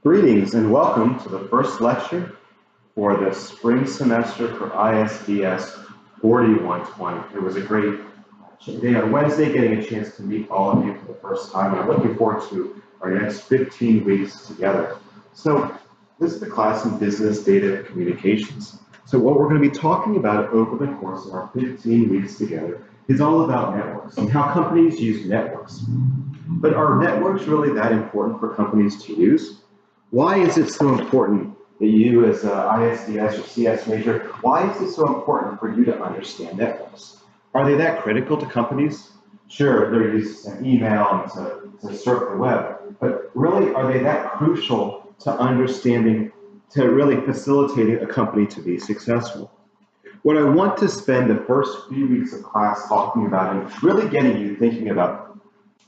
Greetings and welcome to the first lecture for the spring semester for ISDS 4120. It was a great day on Wednesday getting a chance to meet all of you for the first time, and I'm looking forward to our next 15 weeks together. So this is the class in Business Data Communications. So what we're going to be talking about over the course of our 15 weeks together is all about networks and how companies use networks. But are networks really that important for companies to use? Why is it so important that you as an ISDS or CS major, why is it so important for you to understand networks? Are they that critical to companies? Sure, they're used to send email and to surf the web, but really are they that crucial to understanding, to really facilitating a company to be successful? What I want to spend the first few weeks of class talking about and really getting you thinking about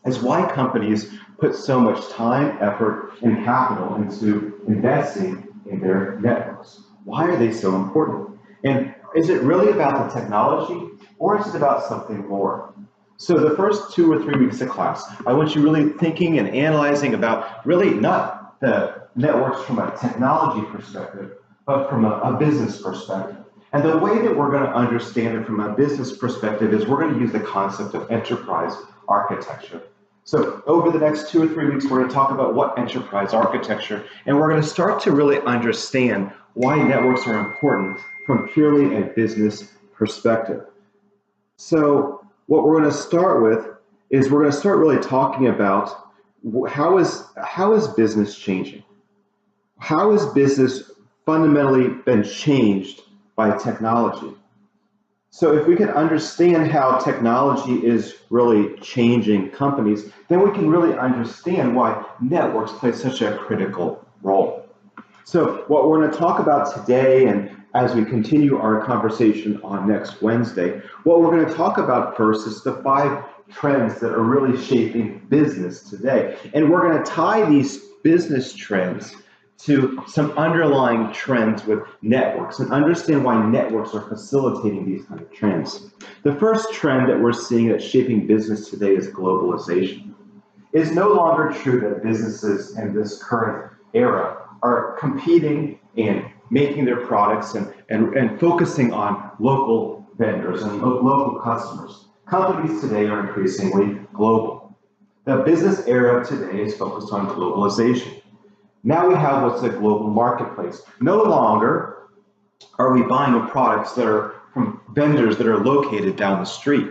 is why companies put so much time, effort, and capital into investing in their networks. Why are they so important? And is it really about the technology, or is it about something more? So the first 2 or 3 weeks of class, I want you really thinking and analyzing about really not the networks from a technology perspective, but from a business perspective. And the way that we're going to understand it from a business perspective is we're going to use the concept of enterprise architecture. So over the next 2 or 3 weeks, we're going to talk about what enterprise architecture, and we're going to start to really understand why networks are important from purely a business perspective. So what we're going to start with is we're going to start really talking about how is business changing? How has business fundamentally been changed by technology? So if we can understand how technology is really changing companies, then we can really understand why networks play such a critical role. So what we're going to talk about today, and as we continue our conversation on next Wednesday, what we're going to talk about first is the 5 trends that are really shaping business today. And we're going to tie these business trends to some underlying trends with networks and understand why networks are facilitating these kind of trends. The first trend that we're seeing that's shaping business today is globalization. It is no longer true that businesses in this current era are competing and making their products and focusing on local vendors and local customers. Companies today are increasingly global. The business era today is focused on globalization. Now we have what's a global marketplace. No longer are we buying products that are from vendors that are located down the street.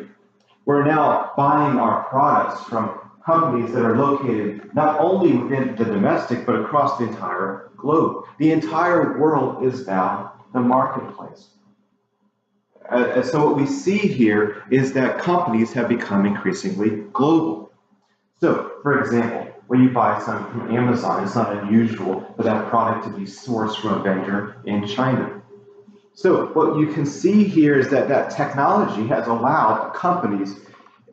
We're now buying our products from companies that are located not only within the domestic, but across the entire globe. The entire world is now the marketplace. So what we see here is that companies have become increasingly global. So, for example, when you buy something from Amazon, it's not unusual for that product to be sourced from a vendor in China. So what you can see here is that technology has allowed companies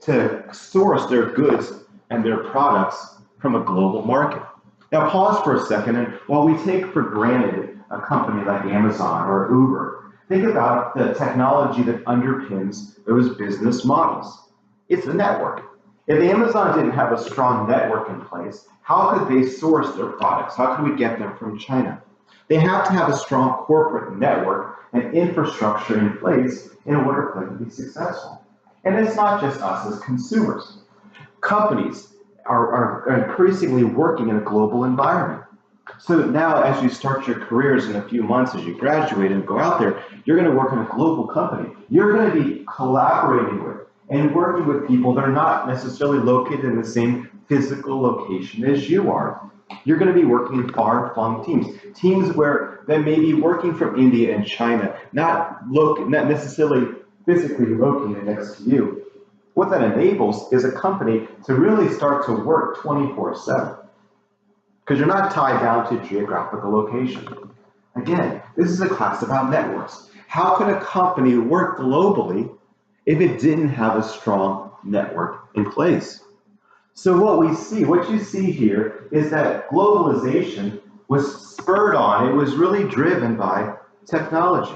to source their goods and their products from a global market. Now pause for a second, and while we take for granted a company like Amazon or Uber, think about the technology that underpins those business models. It's a network. If Amazon didn't have a strong network in place, how could they source their products? How could we get them from China? They have to have a strong corporate network and infrastructure in place in order for them to be successful. And it's not just us as consumers. Companies are increasingly working in a global environment. So now as you start your careers in a few months, as you graduate and go out there, you're going to work in a global company. You're going to be collaborating with and working with people that are not necessarily located in the same physical location as you are. You're going to be working in far-flung teams where they may be working from India and China, not necessarily physically located next to you. What that enables is a company to really start to work 24/7 because you're not tied down to geographical location. Again, this is a class about networks. How can a company work globally if it didn't have a strong network in place? So what you see here is that globalization was spurred on, it was really driven by technology.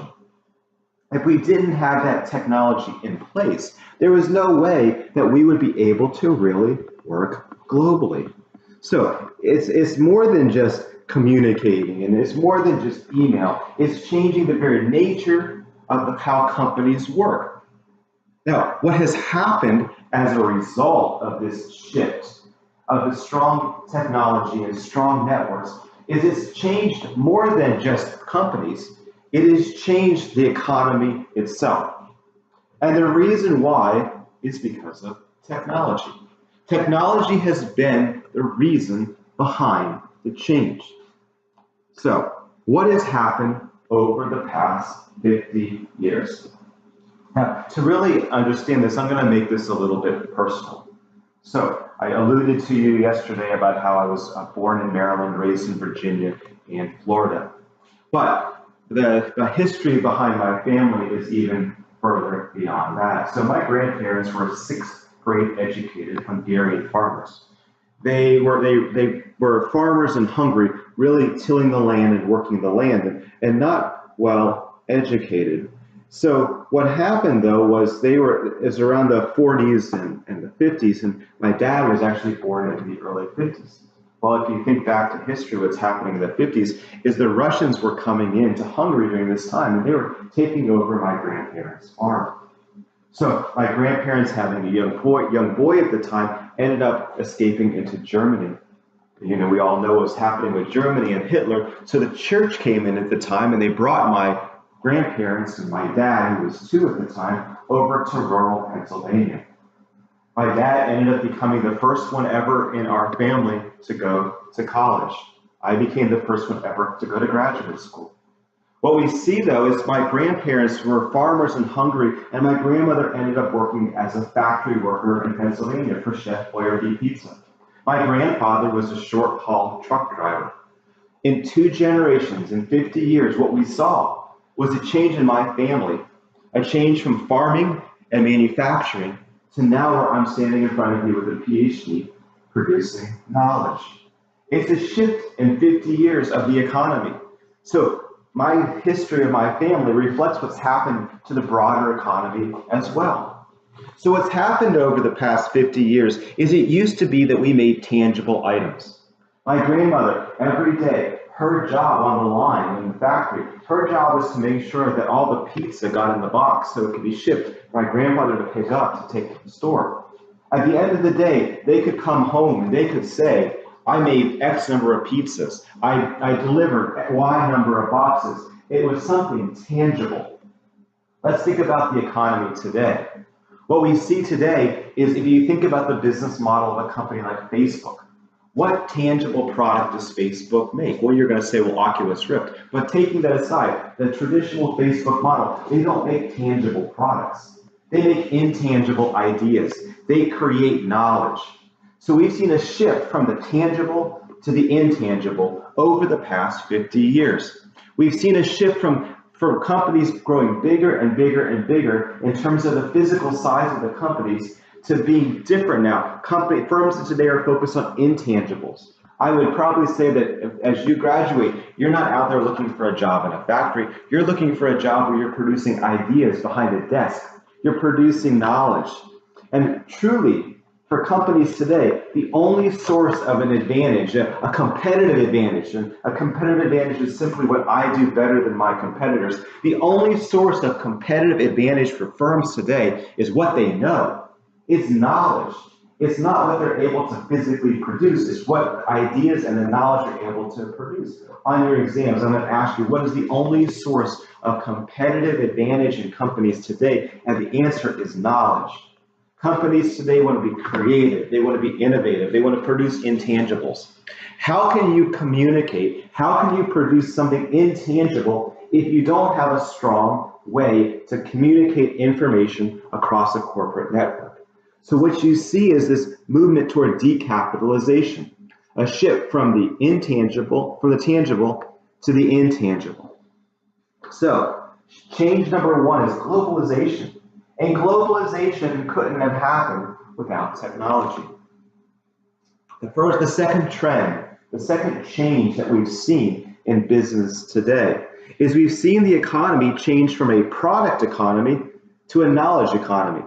If we didn't have that technology in place, there was no way that we would be able to really work globally. So it's more than just communicating, and it's more than just email. It's changing the very nature of how companies work. Now, what has happened as a result of this shift, of the strong technology and strong networks, is it's changed more than just companies. It has changed the economy itself. And the reason why is because of technology. Technology has been the reason behind the change. So, what has happened over the past 50 years? Now, to really understand this, I'm going to make this a little bit personal. So, I alluded to you yesterday about how I was born in Maryland, raised in Virginia and Florida. But the history behind my family is even further beyond that. So my grandparents were sixth grade educated Hungarian farmers. They were farmers in Hungary, really tilling the land and working the land, and not well educated. So what happened though was it was around the 40s and the 50s, and my dad was actually born in the early 50s. Well, if you think back to history, what's happening in the 50s is the Russians were coming into Hungary during this time, and they were taking over my grandparents' farm. So my grandparents, having a young boy at the time, ended up escaping into Germany. You know, we all know what was happening with Germany and Hitler. So the church came in at the time, and they brought my grandparents and my dad, who was 2 at the time, over to rural Pennsylvania. My dad ended up becoming the first one ever in our family to go to college. I became the first one ever to go to graduate school. What we see though is my grandparents were farmers in Hungary, and my grandmother ended up working as a factory worker in Pennsylvania for Chef Boyardee Pizza. My grandfather was a short haul truck driver. In 2 generations, in 50 years, what we saw was a change in my family, a change from farming and manufacturing to now where I'm standing in front of you with a PhD producing knowledge. It's a shift in 50 years of the economy. So my history of my family reflects what's happened to the broader economy as well. So what's happened over the past 50 years is it used to be that we made tangible items. My grandmother, every day, her job on the line in the factory, her job was to make sure that all the pizza got in the box so it could be shipped for my grandmother to pick up to take to the store. At the end of the day, they could come home and they could say, I made X number of pizzas. I delivered Y number of boxes. It was something tangible. Let's think about the economy today. What we see today is if you think about the business model of a company like Facebook, what tangible product does Facebook make? Well, you're going to say, well, Oculus Rift. But taking that aside, the traditional Facebook model, they don't make tangible products. They make intangible ideas. They create knowledge. So we've seen a shift from the tangible to the intangible over the past 50 years. We've seen a shift from companies growing bigger and bigger and bigger in terms of the physical size of the companies to being different now. Firms today are focused on intangibles. I would probably say that as you graduate, you're not out there looking for a job in a factory. You're looking for a job where you're producing ideas behind a desk. You're producing knowledge. And truly, for companies today, the only source of an advantage, a competitive advantage, and a competitive advantage is simply what I do better than my competitors. The only source of competitive advantage for firms today is what they know. It's knowledge. It's not what they're able to physically produce. It's what ideas and the knowledge they're able to produce. On your exams, I'm going to ask you, what is the only source of competitive advantage in companies today? And the answer is knowledge. Companies today want to be creative. They want to be innovative. They want to produce intangibles. How can you communicate? How can you produce something intangible if you don't have a strong way to communicate information across a corporate network? So what you see is this movement toward decapitalization, a shift from the tangible to the intangible. So change number 1 is globalization. And globalization couldn't have happened without technology. The second trend, the second change that we've seen in business today is we've seen the economy change from a product economy to a knowledge economy.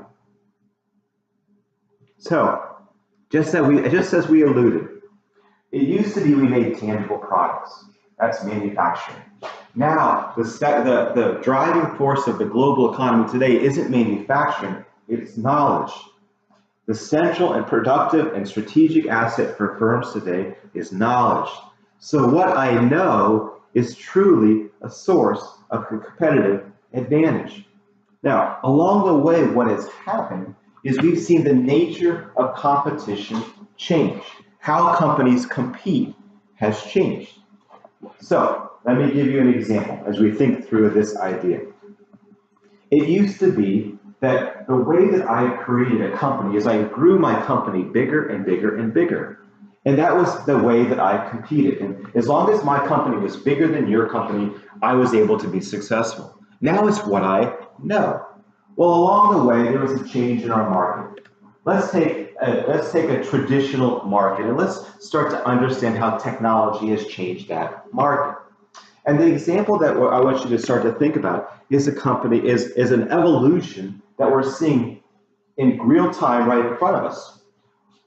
So, just as we alluded, It used to be we made tangible products. That's manufacturing. Now, the driving force of the global economy today isn't manufacturing, it's knowledge. The central and productive and strategic asset for firms today is knowledge. So what I know is truly a source of competitive advantage. Now, along the way, what has happened is we've seen the nature of competition change. How companies compete has changed. So let me give you an example as we think through this idea. It used to be that the way that I created a company is I grew my company bigger and bigger and bigger. And that was the way that I competed. And as long as my company was bigger than your company, I was able to be successful. Now it's what I know. Well, along the way, there was a change in our market. Let's take a traditional market and let's start to understand how technology has changed that market. And the example that I want you to start to think about is an evolution that we're seeing in real time right in front of us.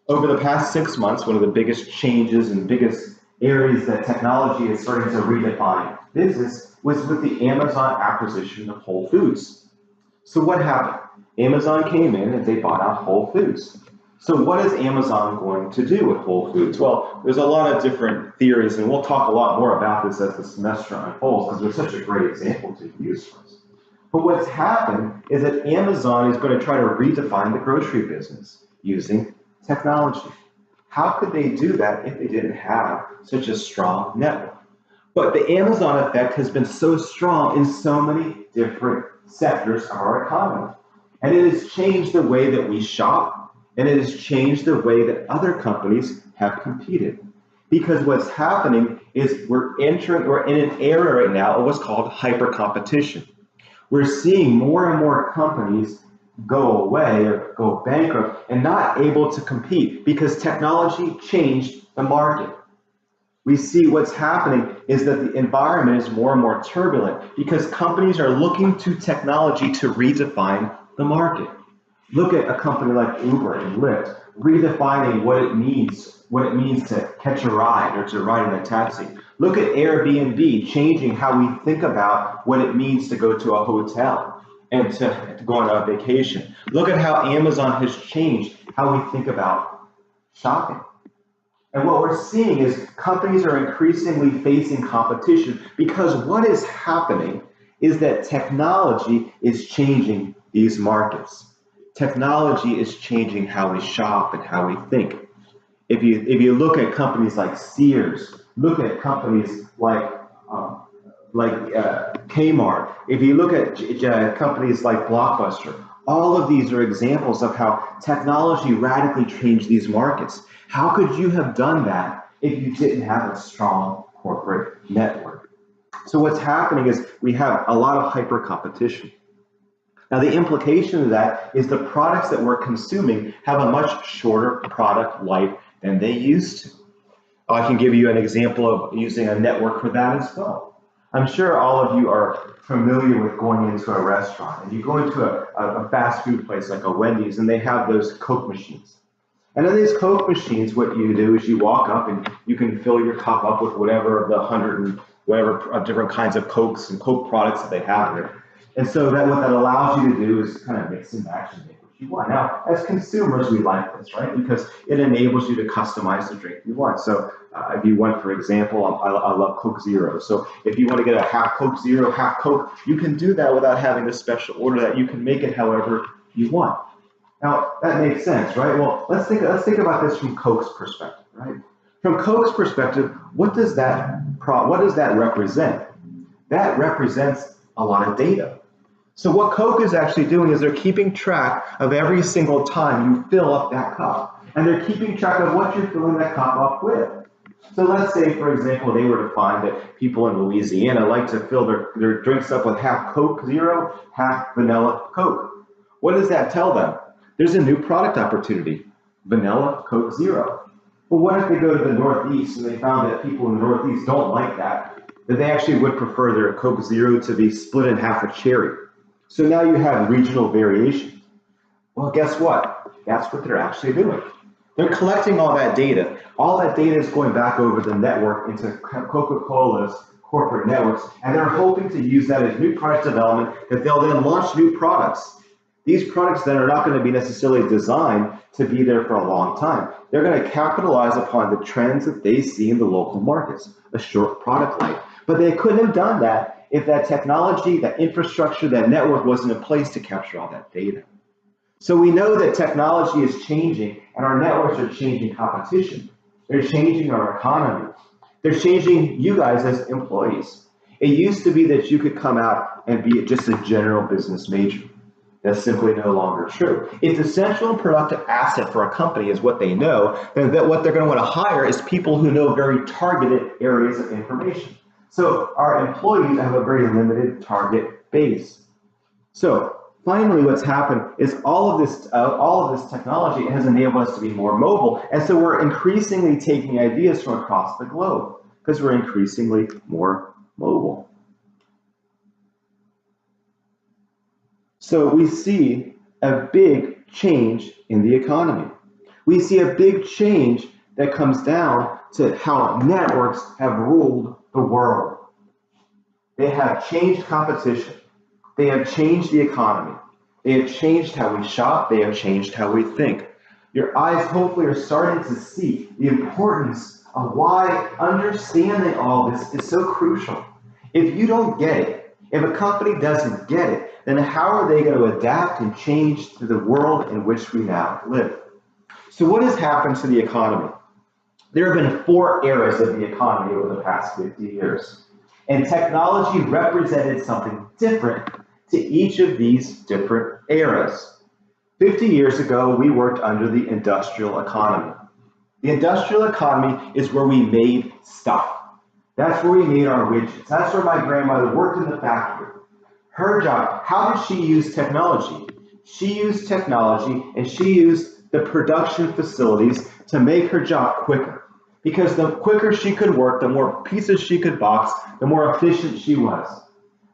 Over the past 6 months, one of the biggest changes and biggest areas that technology is starting to redefine business was with the Amazon acquisition of Whole Foods. So what happened? Amazon came in and they bought out Whole Foods. So what is Amazon going to do with Whole Foods? Well, there's a lot of different theories, and we'll talk a lot more about this as the semester unfolds because there's such a great example to use for us. But what's happened is that Amazon is going to try to redefine the grocery business using technology. How could they do that if they didn't have such a strong network? But the Amazon effect has been so strong in so many different sectors of our economy. And it has changed the way that we shop, and it has changed the way that other companies have competed. Because what's happening is we're in an era right now of what's called hyper competition. We're seeing more and more companies go away or go bankrupt and not able to compete because technology changed the market. We see what's happening is that the environment is more and more turbulent because companies are looking to technology to redefine the market. Look at a company like Uber and Lyft, redefining what it means to catch a ride or to ride in a taxi. Look at Airbnb, changing how we think about what it means to go to a hotel and to go on a vacation. Look at how Amazon has changed how we think about shopping. And what we're seeing is companies are increasingly facing competition because what is happening is that technology is changing these markets. Technology is changing how we shop and how we think. If you look at companies like Sears, look at companies like Kmart, if you look at companies like Blockbuster, all of these are examples of how technology radically changed these markets. How could you have done that if you didn't have a strong corporate network? So what's happening is we have a lot of hyper competition. Now, the implication of that is the products that we're consuming have a much shorter product life than they used to. I can give you an example of using a network for that as well. I'm sure all of you are familiar with going into a restaurant, and you go into a fast food place like a Wendy's, and they have those Coke machines. And in these Coke machines, what you do is you walk up and you can fill your cup up with whatever of the 100 and whatever different kinds of Cokes and Coke products that they have there. And so that what that allows you to do is kind of mix and match and make what you want. Now, as consumers, we like this, right? Because it enables you to customize the drink you want. So if you want, for example, I love Coke Zero. So if you want to get a half Coke Zero, half Coke, you can do that without having to special order that. You can make it however you want. Now, that makes sense, right? Well, let's think about this from Coke's perspective, right? From Coke's perspective, what does that represent? That represents a lot of data. So what Coke is actually doing is they're keeping track of every single time you fill up that cup. And they're keeping track of what you're filling that cup up with. So let's say, for example, they were to find that people in Louisiana like to fill their drinks up with half Coke Zero, half vanilla Coke. What does that tell them? There's a new product opportunity, vanilla Coke Zero. But what if they go to the Northeast and they found that people in the Northeast don't like that they actually would prefer their Coke Zero to be split in half with cherry? So now you have regional variation. Well, guess what? That's what they're actually doing. They're collecting all that data. All that data is going back over the network into Coca-Cola's corporate networks, and they're hoping to use that as new product development that they'll then launch new products. These products then are not going to be necessarily designed to be there for a long time. They're going to capitalize upon the trends that they see in the local markets, a short product life. But they couldn't have done that if that technology, that infrastructure, that network wasn't in place to capture all that data. So we know that technology is changing and our networks are changing competition. They're changing our economy. They're changing you guys as employees. It used to be that you could come out and be just a general business major. That's simply no longer true. If the central and productive asset for a company is what they know, then what they're going to want to hire is people who know very targeted areas of information. So our employees have a very limited target base. So finally, what's happened is all of this technology has enabled us to be more mobile, and so we're increasingly taking ideas from across the globe because we're increasingly more mobile. So we see a big change in the economy. We see a big change that comes down to how networks have ruled the world. They have changed competition. They have changed the economy. They have changed how we shop. They have changed how we think. Your eyes hopefully are starting to see the importance of why understanding all this is so crucial. If you don't get it, if a company doesn't get it, then how are they going to adapt and change to the world in which we now live? So what has happened to the economy? There have been 4 eras of the economy over the past 50 years. And technology represented something different to each of these different eras. 50 years ago, we worked under the industrial economy. The industrial economy is where we made stuff. That's where we made our widgets. That's where my grandmother worked in the factory. Her job, how did she use technology? She used technology and she used the production facilities to make her job quicker. Because the quicker she could work, the more pieces she could box, the more efficient she was.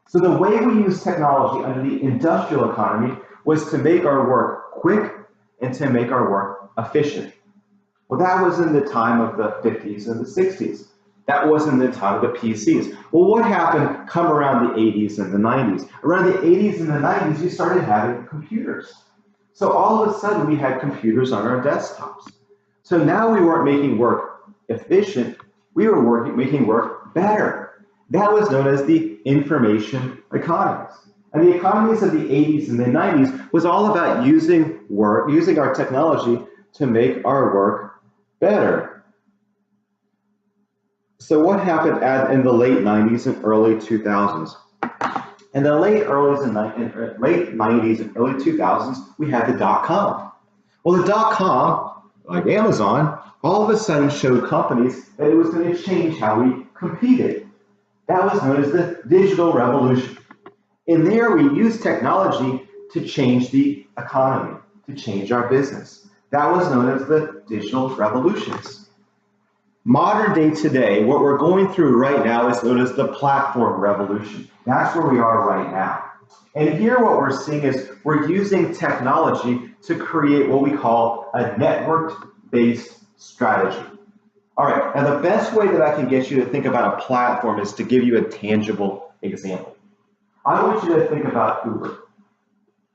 So the way we use technology under the industrial economy was to make our work quick and to make our work efficient. Well, that was in the time of the 50s and the 60s. That wasn't the time of the PCs. Well, what happened come around the 80s and the 90s? Around the 80s and the 90s, you started having computers. So all of a sudden, we had computers on our desktops. So now we weren't making work efficient, we were making work better. That was known as the information economies. And the economies of the 80s and the 90s was all about using our technology to make our work better. So what happened in the late 90s and early 2000s? In the late 90s and early 2000s, we had the dot-com. Well, the dot-com, like Amazon, all of a sudden showed companies that it was going to change how we competed. That was known as the digital revolution. In there, we used technology to change the economy, to change our business. That was known as the digital revolutions. Modern day today, what we're going through right now is known as the platform revolution. That's where we are right now. And here what we're seeing is we're using technology to create what we call a network-based strategy. All right, now the best way that I can get you to think about a platform is to give you a tangible example. I want you to think about Uber.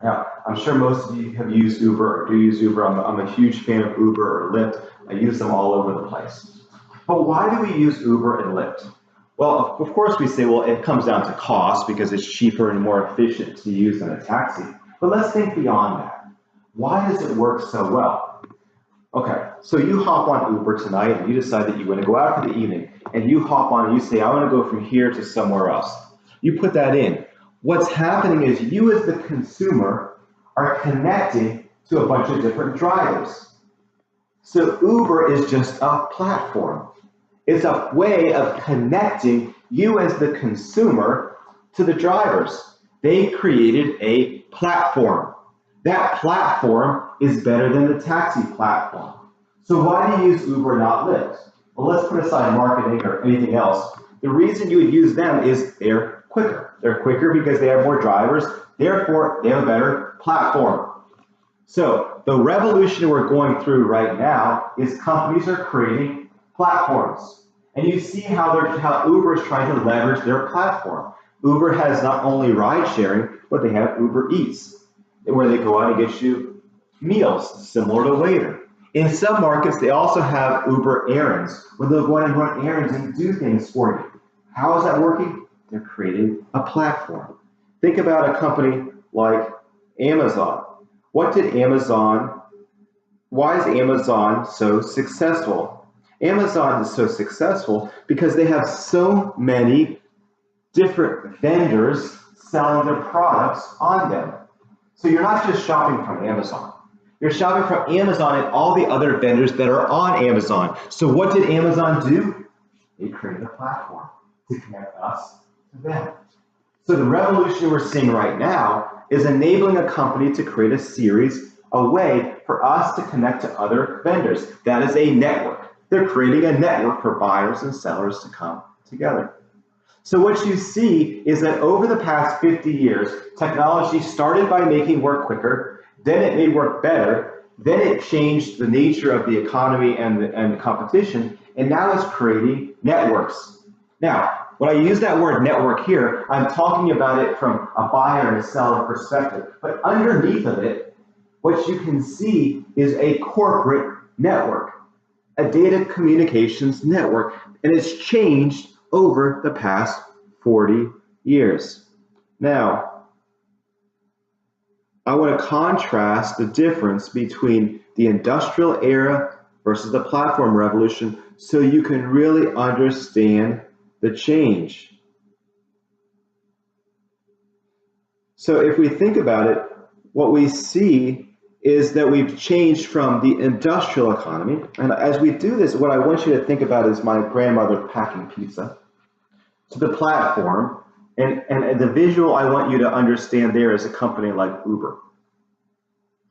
Now, I'm sure most of you have used Uber or do use Uber. I'm a huge fan of Uber or Lyft. I use them all over the place. But why do we use Uber and Lyft? Well, of course we say, well, it comes down to cost because it's cheaper and more efficient to use than a taxi. But let's think beyond that. Why does it work so well? Okay, so you hop on Uber tonight and you decide that you want to go out for the evening and you hop on and you say, I want to go from here to somewhere else. You put that in. What's happening is you as the consumer are connecting to a bunch of different drivers. So Uber is just a platform. It's a way of connecting you as the consumer to the drivers. They created a platform. That platform is better than the taxi platform. So why do you use Uber, not Lyft? Well, let's put aside marketing or anything else. The reason you would use them is they're quicker. They're quicker because they have more drivers. Therefore, they have a better platform. So the revolution we're going through right now is companies are creating platforms. And you see how Uber is trying to leverage their platform. Uber has not only ride sharing, but they have Uber Eats, where they go out and get you meals, similar to Waiter. In some markets, they also have Uber Errands, where they'll go out and run errands and do things for you. How is that working? They're creating a platform. Think about a company like Amazon. Why is Amazon so successful? Amazon is so successful because they have so many different vendors selling their products on them. So you're not just shopping from Amazon. You're shopping from Amazon and all the other vendors that are on Amazon. So what did Amazon do? They created a platform to connect us to them. So the revolution we're seeing right now is enabling a company to create a way for us to connect to other vendors. That is a network. They're creating a network for buyers and sellers to come together. So what you see is that over the past 50 years, technology started by making work quicker, then it made work better, then it changed the nature of the economy and the competition, and now it's creating networks. Now, when I use that word network here, I'm talking about it from a buyer and a seller perspective. But underneath of it, what you can see is a corporate network, a data communications network, and it's changed over the past 40 years. Now, I want to contrast the difference between the industrial era versus the platform revolution so you can really understand the change. So if we think about it, what we see is that we've changed from the industrial economy. And as we do this, what I want you to think about is my grandmother packing pizza, to the platform. And the visual I want you to understand there is a company like Uber.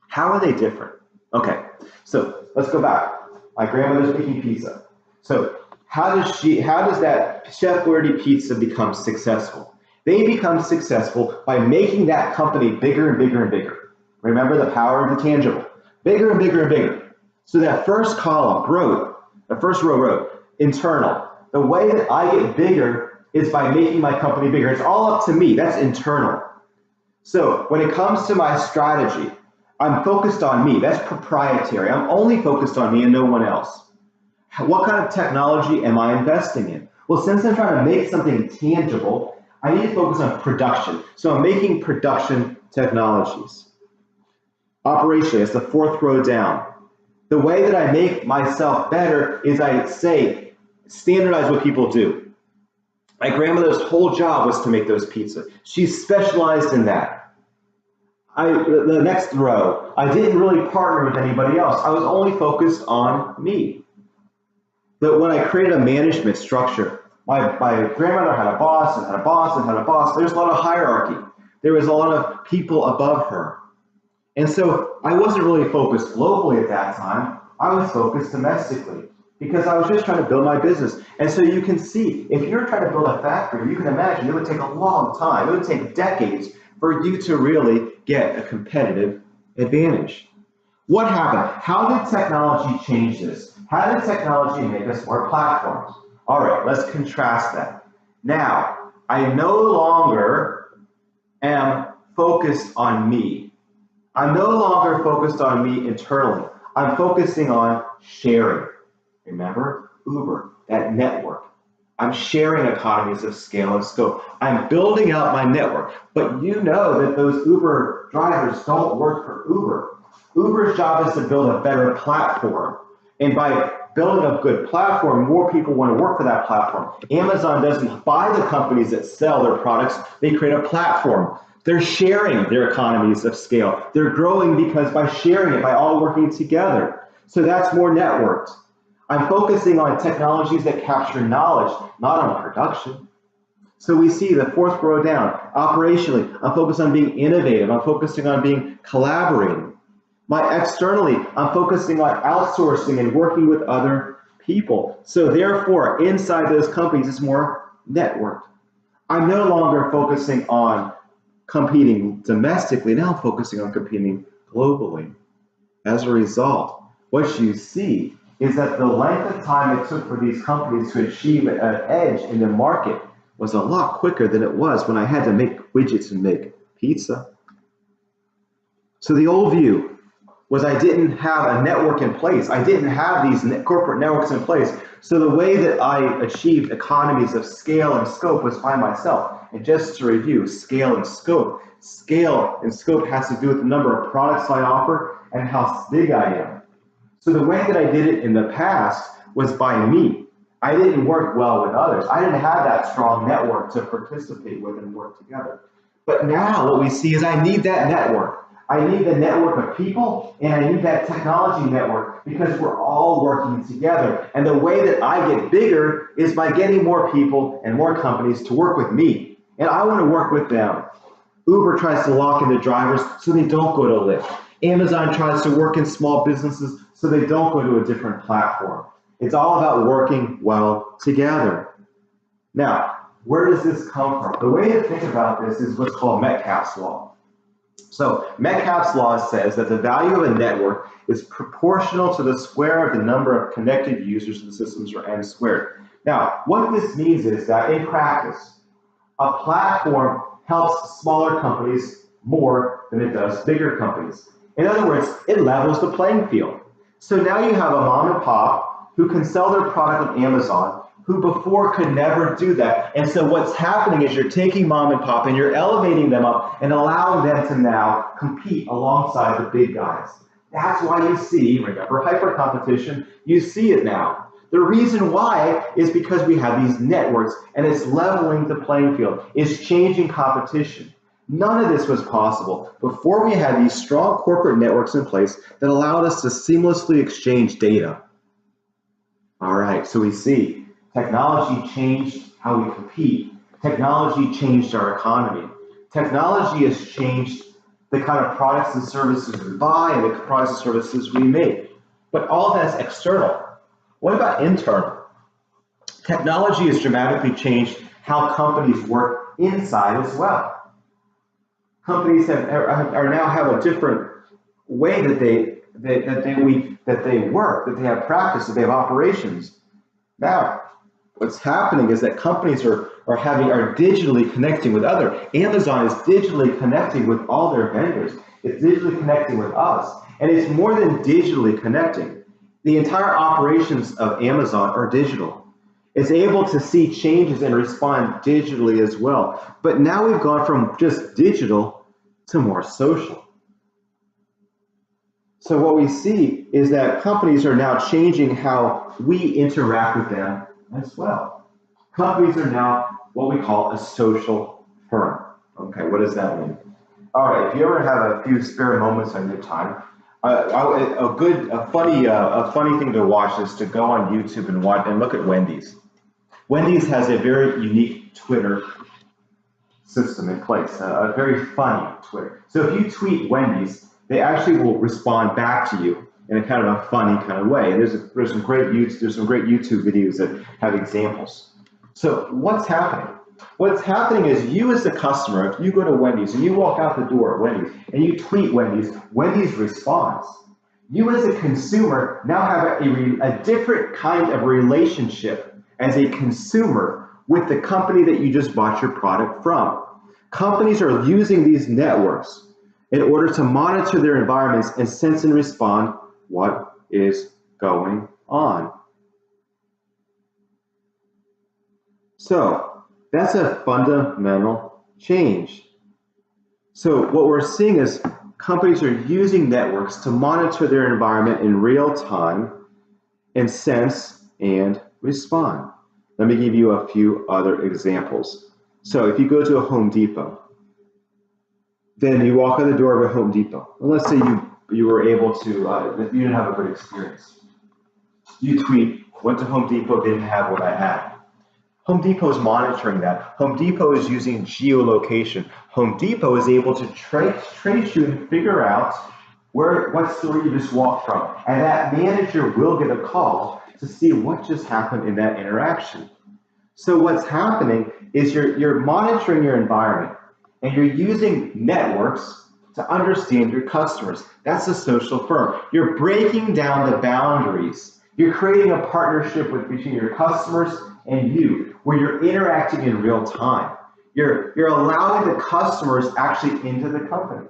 How are they different? Okay, so let's go back. My grandmother's making pizza. So how does that Chef Boyardee pizza become successful? They become successful by making that company bigger and bigger and bigger. Remember the power of the tangible. Bigger and bigger and bigger. So that first column, growth, the first row wrote, internal. The way that I get bigger is by making my company bigger. It's all up to me. That's internal. So when it comes to my strategy, I'm focused on me. That's proprietary. I'm only focused on me and no one else. What kind of technology am I investing in? Well, since I'm trying to make something tangible, I need to focus on production. So I'm making production technologies. Operationally, it's the fourth row down. The way that I make myself better is I say, standardize what people do. My grandmother's whole job was to make those pizzas. She specialized in that. The next row, I didn't really partner with anybody else. I was only focused on me. But when I created a management structure, my grandmother had a boss and had a boss and had a boss. There's a lot of hierarchy. There was a lot of people above her. And so I wasn't really focused globally at that time. I was focused domestically because I was just trying to build my business. And so you can see, if you're trying to build a factory, you can imagine it would take a long time. It would take decades for you to really get a competitive advantage. What happened? How did technology change this? How did technology make us more platforms? All right, let's contrast that. Now, I no longer am focused on me. I'm no longer focused on me internally. I'm focusing on sharing. Remember, Uber, that network. I'm sharing economies of scale and scope. I'm building out my network. But you know that those Uber drivers don't work for Uber. Uber's job is to build a better platform. And by building a good platform, more people want to work for that platform. Amazon doesn't buy the companies that sell their products. They create a platform. They're sharing their economies of scale. They're growing because by sharing it, by all working together. So that's more networked. I'm focusing on technologies that capture knowledge, not on production. So we see the fourth row down. Operationally, I'm focused on being innovative. I'm focusing on being collaborating. Externally, I'm focusing on outsourcing and working with other people. So therefore, inside those companies, it's more networked. I'm no longer focusing on competing domestically. Now I'm focusing on competing globally. As a result, what you see is that the length of time it took for these companies to achieve an edge in the market was a lot quicker than it was when I had to make widgets and make pizza. So the old view was I didn't have a network in place. I didn't have these corporate networks in place. So the way that I achieved economies of scale and scope was by myself. And just to review, scale and scope. Scale and scope has to do with the number of products I offer and how big I am. So the way that I did it in the past was by me. I didn't work well with others. I didn't have that strong network to participate with and work together. But now what we see is I need that network. I need the network of people, and I need that technology network because we're all working together. And the way that I get bigger is by getting more people and more companies to work with me. And I want to work with them. Uber tries to lock in the drivers so they don't go to Lyft. Amazon tries to work in small businesses so they don't go to a different platform. It's all about working well together. Now, where does this come from? The way to think about this is what's called Metcalfe's law. So Metcalfe's law says that the value of a network is proportional to the square of the number of connected users of the systems, or n squared. Now, what this means is that in practice, a platform helps smaller companies more than it does bigger companies. In other words, it levels the playing field. So now you have a mom and pop who can sell their product on Amazon, who before could never do that. And so what's happening is you're taking mom and pop and you're elevating them up and allowing them to now compete alongside the big guys. That's why you see, remember hyper competition, you see it now. The reason why is because we have these networks and it's leveling the playing field. It's changing competition. None of this was possible before we had these strong corporate networks in place that allowed us to seamlessly exchange data. All right, so we see technology changed how we compete. Technology changed our economy. Technology has changed the kind of products and services we buy and the products and services we make. But all that's external. What about internal? Technology has dramatically changed how companies work inside as well. Companies now have a different way that they work, that they have practice, that they have operations. Now, what's happening is that companies are digitally connecting with others. Amazon is digitally connecting with all their vendors. It's digitally connecting with us. And it's more than digitally connecting. The entire operations of Amazon are digital. It's able to see changes and respond digitally as well. But now we've gone from just digital to more social. So what we see is that companies are now changing how we interact with them as well. Companies are now what we call a social firm. Okay, what does that mean? All right, if you ever have a few spare moments on your time, a funny thing to watch is to go on YouTube and look at Wendy's. Wendy's has a very unique Twitter system in place, a very funny Twitter. So if you tweet Wendy's, they actually will respond back to you in a kind of a funny kind of way. There's some great YouTube videos that have examples. So what's happening? What's happening is you as the customer, if you go to Wendy's and you walk out the door at Wendy's and you tweet Wendy's, Wendy's responds. You as a consumer now have a different kind of relationship as a consumer with the company that you just bought your product from. Companies are using these networks in order to monitor their environments and sense and respond what is going on. So that's a fundamental change. So what we're seeing is companies are using networks to monitor their environment in real time and sense and respond. Let me give you a few other examples. So if you go to a Home Depot, then you walk out the door of a Home Depot. And let's say you were able to, you didn't have a good experience. You tweet, went to Home Depot, didn't have what I had. Home Depot is monitoring that. Home Depot is using geolocation. Home Depot is able to trace you and figure out what store you just walked from. And that manager will get a call to see what just happened in that interaction. So what's happening is you're monitoring your environment and you're using networks to understand your customers. That's a social firm. You're breaking down the boundaries. You're creating a partnership between your customers and you, where you're interacting in real time. You're allowing the customers actually into the company.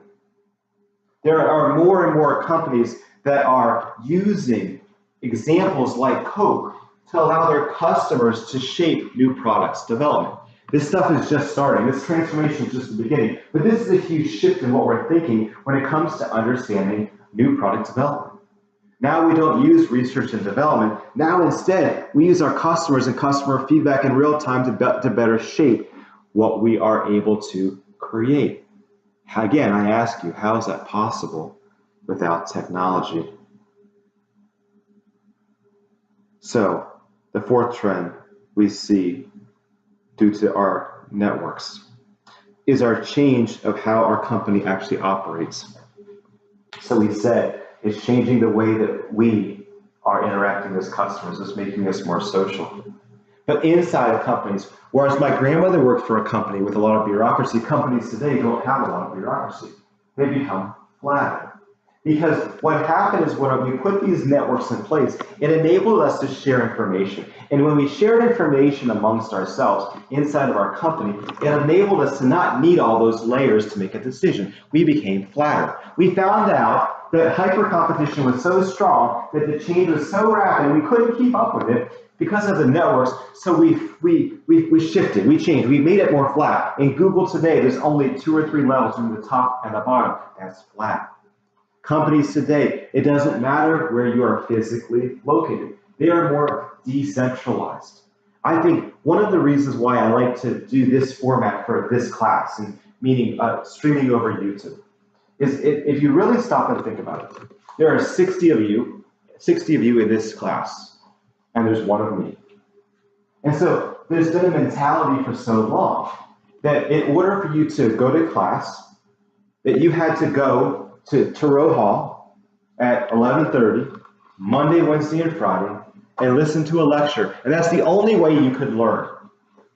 There are more and more companies that are using examples like Coke to allow their customers to shape new products development. This stuff is just starting. This transformation is just the beginning. But this is a huge shift in what we're thinking when it comes to understanding new product development. Now we don't use research and development. Now instead, we use our customers and customer feedback in real time to better shape what we are able to create. Again, I ask you, how is that possible without technology? So, the fourth trend we see due to our networks is our change of how our company actually operates. So we said it's changing the way that we are interacting as customers. It's making us more social. But inside of companies, whereas my grandmother worked for a company with a lot of bureaucracy, companies today don't have a lot of bureaucracy. They become flatter. Because what happened is when we put these networks in place, it enabled us to share information. And when we shared information amongst ourselves inside of our company, it enabled us to not need all those layers to make a decision. We became flatter. We found out that hyper competition was so strong that the change was so rapid and we couldn't keep up with it because of the networks. So we shifted, we changed, we made it more flat. In Google today, there's only 2 or 3 levels from the top and the bottom. That's flat. Companies today, it doesn't matter where you are physically located. They are more decentralized. I think one of the reasons why I like to do this format for this class, and meaning streaming over YouTube, is if you really stop and think about it, there are 60 of you in this class, and there's one of me. And so there's been a mentality for so long that in order for you to go to class, that you had to go to Thoreau Hall at 11:30, Monday, Wednesday, and Friday, and listen to a lecture. And that's the only way you could learn.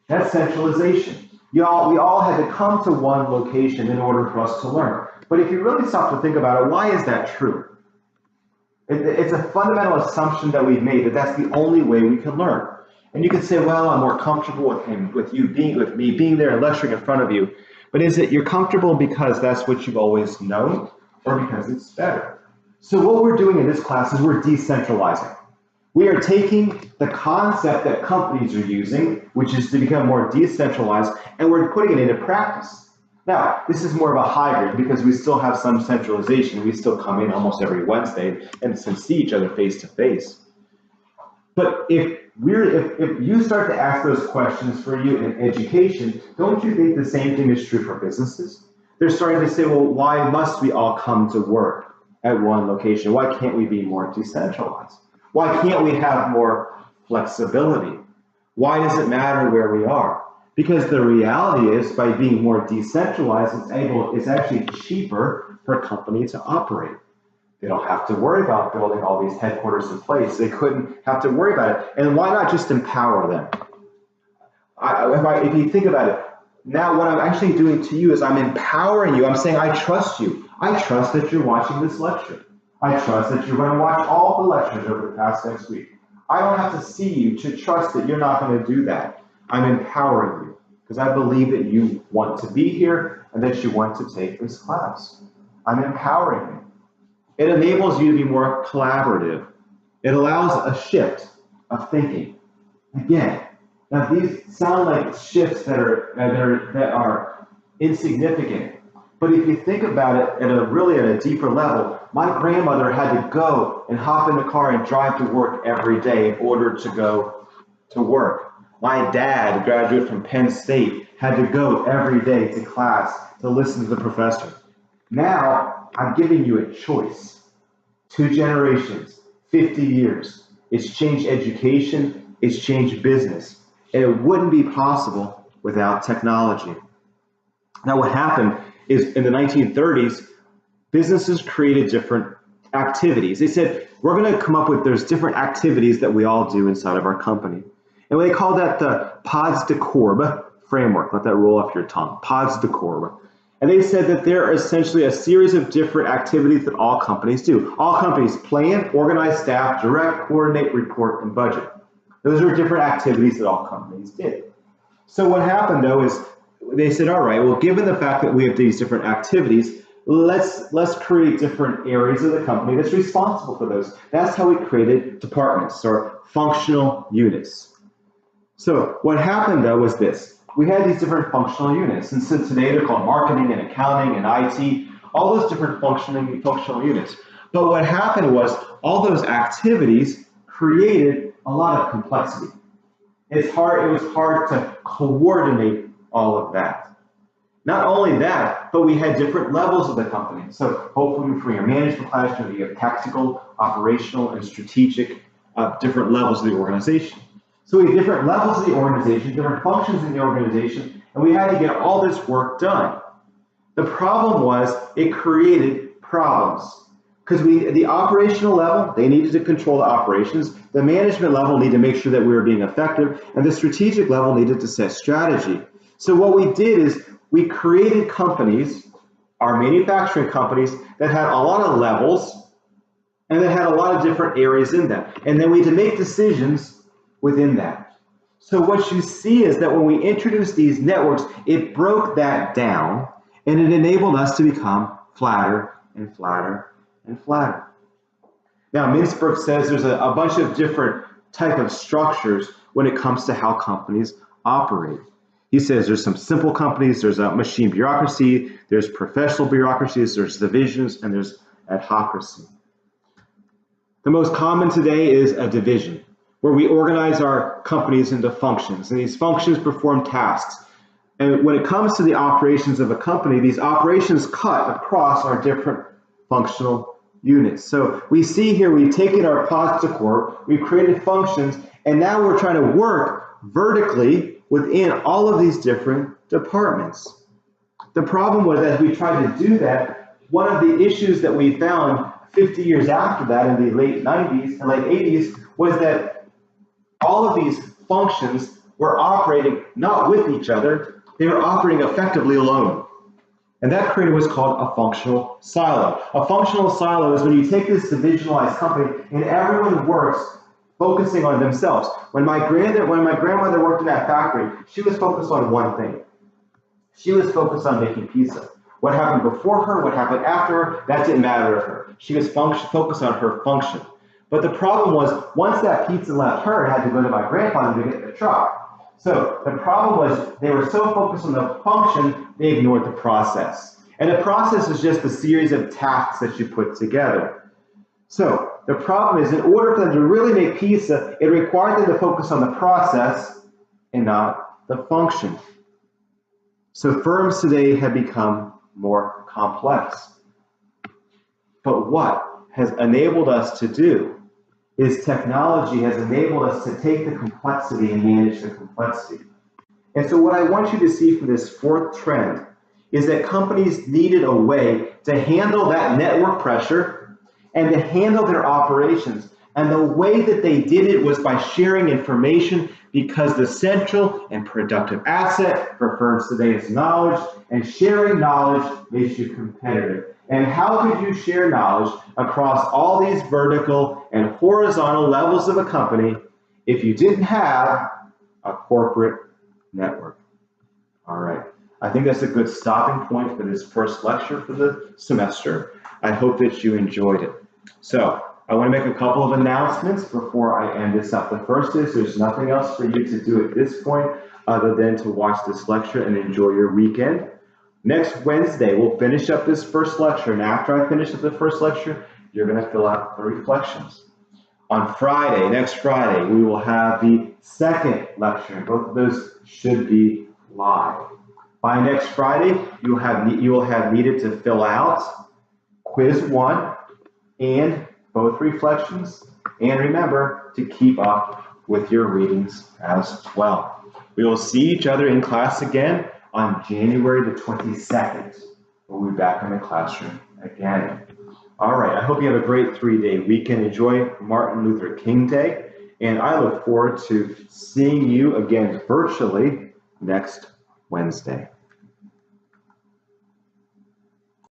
That's centralization. We all had to come to one location in order for us to learn. But if you really stop to think about it, why is that true? It's a fundamental assumption that we've made that that's the only way we can learn. And you could say, well, I'm more comfortable with me being there and lecturing in front of you. But is it you're comfortable because that's what you've always known, or because it's better? So what we're doing in this class is we're decentralizing. We are taking the concept that companies are using, which is to become more decentralized, and we're putting it into practice. Now, this is more of a hybrid because we still have some centralization. We still come in almost every Wednesday and see each other face to face. But if you start to ask those questions for you in education, don't you think the same thing is true for businesses? They're starting to say, well, why must we all come to work at one location? Why can't we be more decentralized? Why can't we have more flexibility? Why does it matter where we are? Because the reality is, by being more decentralized, it's actually cheaper for a company to operate. They don't have to worry about building all these headquarters in place. They couldn't have to worry about it. And why not just empower them? If you think about it, now what I'm actually doing to you is I'm empowering you. I'm saying, I trust you. I trust that you're watching this lecture. I trust that you're going to watch all the lectures over the past next week. I don't have to see you to trust that you're not going to do that. I'm empowering you because I believe that you want to be here and that you want to take this class. I'm empowering you. It enables you to be more collaborative. It allows a shift of thinking. Again, now these sound like shifts that are insignificant. But if you think about it at a deeper level, my grandmother had to go and hop in the car and drive to work every day in order to go to work. My dad, a graduate from Penn State, had to go every day to class to listen to the professor. Now, I'm giving you a choice. 2 generations, 50 years. It's changed education, it's changed business. And it wouldn't be possible without technology. Now, what happened is in the 1930s, businesses created different activities. They said, we're going to come up with, there's different activities that we all do inside of our company. And they call that the Pods de Corbe framework. Let that roll off your tongue. Pods de Corbe. And they said that there are essentially a series of different activities that all companies do. All companies plan, organize staff, direct, coordinate, report, and budget. Those are different activities that all companies did. So what happened though is they said, all right, well, given the fact that we have these different activities, let's create different areas of the company that's responsible for those. That's how we created departments or functional units. So what happened though was this. We had these different functional units, and so today they're called marketing and accounting and IT, all those different functional units. But what happened was all those activities created a lot of complexity. It was hard to coordinate all of that. Not only that, but we had different levels of the company. So hopefully for your management class, you have tactical, operational, and strategic different levels of the organization. So we have different levels of the organization, different functions in the organization, and we had to get all this work done. The problem was it created problems because the operational level, they needed to control the operations. The management level needed to make sure that we were being effective, and the strategic level needed to set strategy. So what we did is we created companies, our manufacturing companies, that had a lot of levels and that had a lot of different areas in them. And then we had to make decisions within that. So what you see is that when we introduced these networks, it broke that down and it enabled us to become flatter and flatter and flatter. Now, Mintzberg says there's a bunch of different type of structures when it comes to how companies operate. He says there's some simple companies, there's a machine bureaucracy, there's professional bureaucracies, there's divisions, and there's adhocracy. The most common today is a division, where we organize our companies into functions, and these functions perform tasks. And when it comes to the operations of a company, these operations cut across our different functional units. So we see here, we've taken our posture, we've created functions, and now we're trying to work vertically within all of these different departments. The problem was, as we tried to do that, one of the issues that we found 50 years after that, in the late 90s and late 80s, was that all of these functions were operating not with each other, they were operating effectively alone. And that created what's called a functional silo. A functional silo is when you take this divisionalized company and everyone works focusing on themselves. When my grandmother worked in that factory, she was focused on one thing. She was focused on making pizza. What happened before her, what happened after her, that didn't matter to her. She was focused on her function. But the problem was, once that pizza left her, it had to go to my grandfather to get the truck. So the problem was, they were so focused on the function, they ignored the process. And the process is just a series of tasks that you put together. So the problem is, in order for them to really make pizza, it required them to focus on the process and not the function. So firms today have become more complex. But what has enabled us to do is technology has enabled us to take the complexity and manage the complexity. And so what I want you to see from this fourth trend is that companies needed a way to handle that network pressure and to handle their operations. And the way that they did it was by sharing information, because the central and productive asset for firms today is knowledge, and sharing knowledge makes you competitive. And how could you share knowledge across all these vertical and horizontal levels of a company if you didn't have a corporate network? All right, I think that's a good stopping point for this first lecture for the semester. I hope that you enjoyed it. So I want to make a couple of announcements before I end this up. The first is there's nothing else for you to do at this point other than to watch this lecture and enjoy your weekend. Next Wednesday, we'll finish up this first lecture, and after I finish up the first lecture, you're going to fill out the reflections. On Friday, next Friday, we will have the second lecture, and both of those should be live. By next Friday, you will have needed to fill out quiz 1 and both reflections, and remember to keep up with your readings as well. We will see each other in class again on January the 22nd. We'll be back in the classroom again. All right, I hope you have a great 3-day weekend. Enjoy Martin Luther King Day, and I look forward to seeing you again virtually next Wednesday.